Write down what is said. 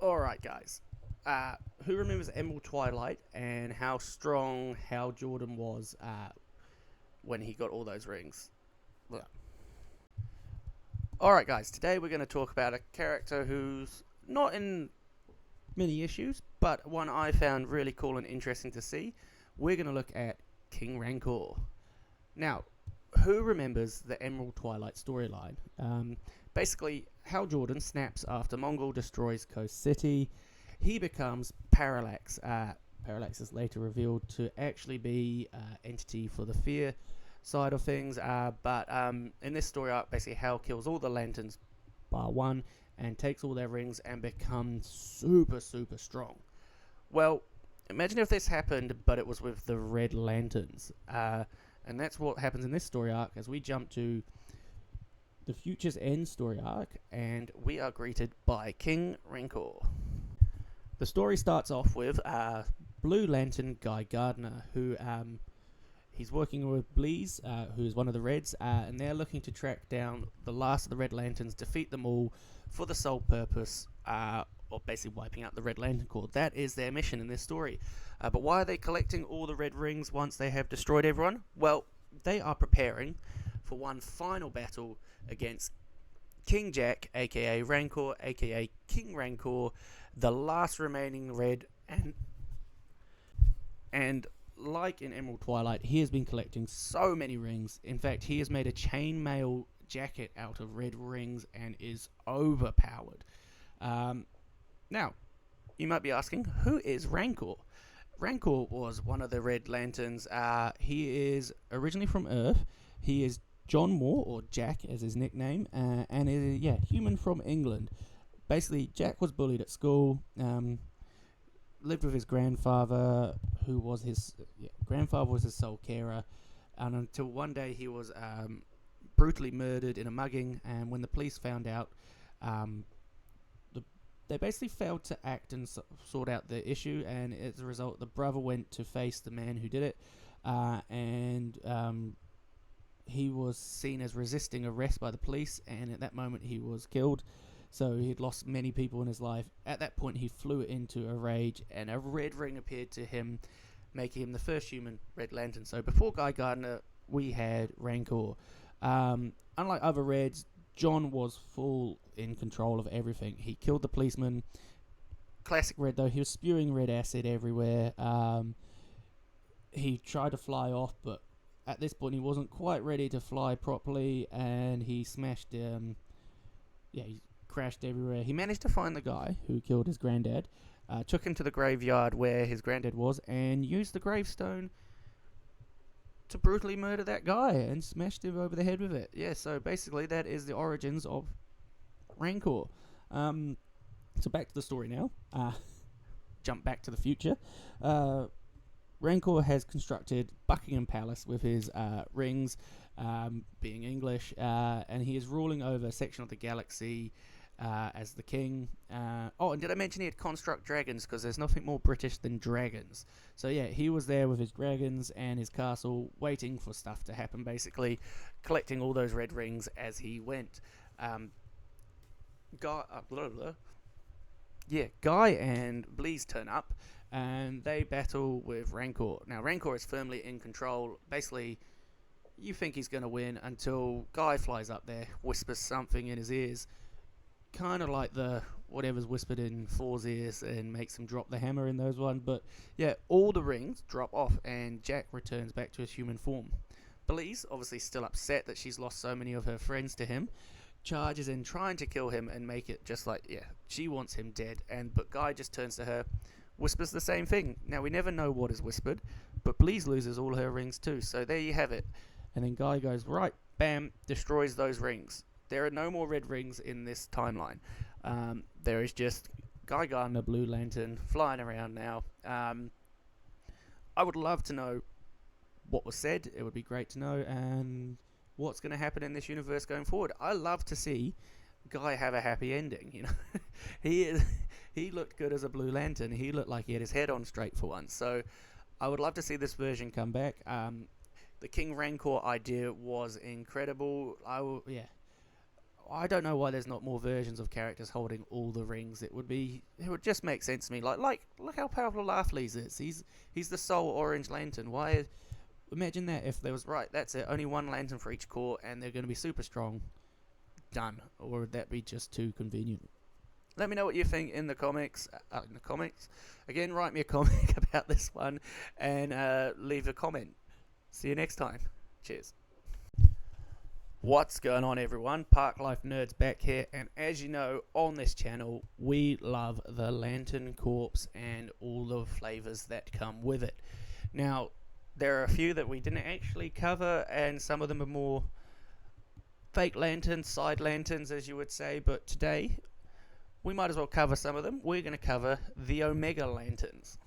Alright, guys. Who remembers Emerald Twilight and how strong Hal Jordan was when he got all those rings? Well, Alright, guys. Today we're going to talk about a character who's not in many issues, but one I found really cool and interesting to see. We're going to look at King Rankkor. Now, who remembers the Emerald Twilight storyline? Basically, Hal Jordan snaps after Mongol destroys Coast City. He becomes Parallax. Parallax is later revealed to actually be entity for the fear side of things. But in this story arc, basically Hal kills all the lanterns bar one and takes all their rings and becomes super, super strong. Well, imagine if this happened, but it was with the red lanterns. And that's what happens in this story arc as we jump to the Future's End story arc, and we are greeted by King Rankkor. The story starts off with Blue Lantern Guy Gardner, who he's working with Bleez, who's one of the Reds, and they're looking to track down the last of the Red Lanterns, defeat them all for the sole purpose of basically wiping out the Red Lantern Corps. That is their mission in this story. But why are they collecting all the red rings once they have destroyed everyone? Well, they are preparing for one final battle against King Jack, aka Rankkor, aka King Rankkor, the last remaining red, and like in Emerald Twilight, he has been collecting so many rings. In fact, he has made a chainmail jacket out of red rings and is overpowered. Now, you might be asking, who is Rankkor? Rankkor was one of the Red Lanterns. He is originally from Earth. He is John Moore, or Jack as his nickname, and is human from England. Basically, Jack was bullied at school, lived with his grandfather, who was his grandfather was his sole carer, and until one day he was brutally murdered in a mugging. And when the police found out, they basically failed to act and sort out the issue, and as a result, the brother went to face the man who did it, and he was seen as resisting arrest by the police, and at that moment he was killed. So he had lost many people in his life. At that point, he flew into a rage, and a red ring appeared to him, making him the first human Red Lantern. So before Guy Gardner, we had Rankkor. Unlike other Reds, John was full in control of everything. He killed the policeman. Classic Red, though. He was spewing red acid everywhere. He tried to fly off, but at this point he wasn't quite ready to fly properly, and he smashed he crashed everywhere. He managed to find the guy who killed his granddad, took him to the graveyard where his granddad was, and used the gravestone to brutally murder that guy and smashed him over the head with it. Yeah, so basically that is the origins of Rankkor. So back to the story now. Jump back to the future. Rankkor has constructed Buckingham Palace with his rings, being English, and he is ruling over a section of the galaxy as the king. And did I mention he had construct dragons? Because there's nothing more British than dragons. So yeah, he was there with his dragons and his castle, waiting for stuff to happen, basically, collecting all those red rings as he went. Guy and Bleez turn up, and they battle with Rankkor. Now, Rankkor is firmly in control. Basically, you think he's going to win until Guy flies up there, whispers something in his ears, kind of like the whatever's whispered in Thor's ears, and makes him drop the hammer in those ones. But yeah, all the rings drop off, and Jack returns back to his human form. Bleez, obviously still upset that she's lost so many of her friends to him, charges in trying to kill him and make it just like, she wants him dead. But Guy just turns to her, whispers the same thing. Now, we never know what is whispered, but Bleez loses all her rings too, so there you have it. And then Guy goes, right, bam, destroys those rings. There are no more red rings in this timeline. There is just Guy Gardner, Blue Lantern, flying around now. I would love to know what was said. It would be great to know, and what's going to happen in this universe going forward. I love to see Guy have a happy ending. He looked good as a Blue Lantern. He looked like he had his head on straight for once. So I would love to see this version come back. The King Rankkor idea was incredible. I don't know why there's not more versions of characters holding all the rings. It would just make sense to me. Like look how powerful Laughley's is. He's the sole orange lantern. Why? Imagine that if there was, right, that's it, only one lantern for each corps, and they're going to be super strong. Done. Or would that be just too convenient? Let me know what you think in the comics. Again, write me a comic about this one, and leave a comment. See you next time. Cheers. What's going on, everyone? Park Life Nerds back here, and as you know, on this channel we love the Lantern Corps and all the flavors that come with it. Now, there are a few that we didn't actually cover, and some of them are more fake lanterns, side lanterns as you would say, but today we might as well cover some of them. We're going to cover the Omega Lanterns.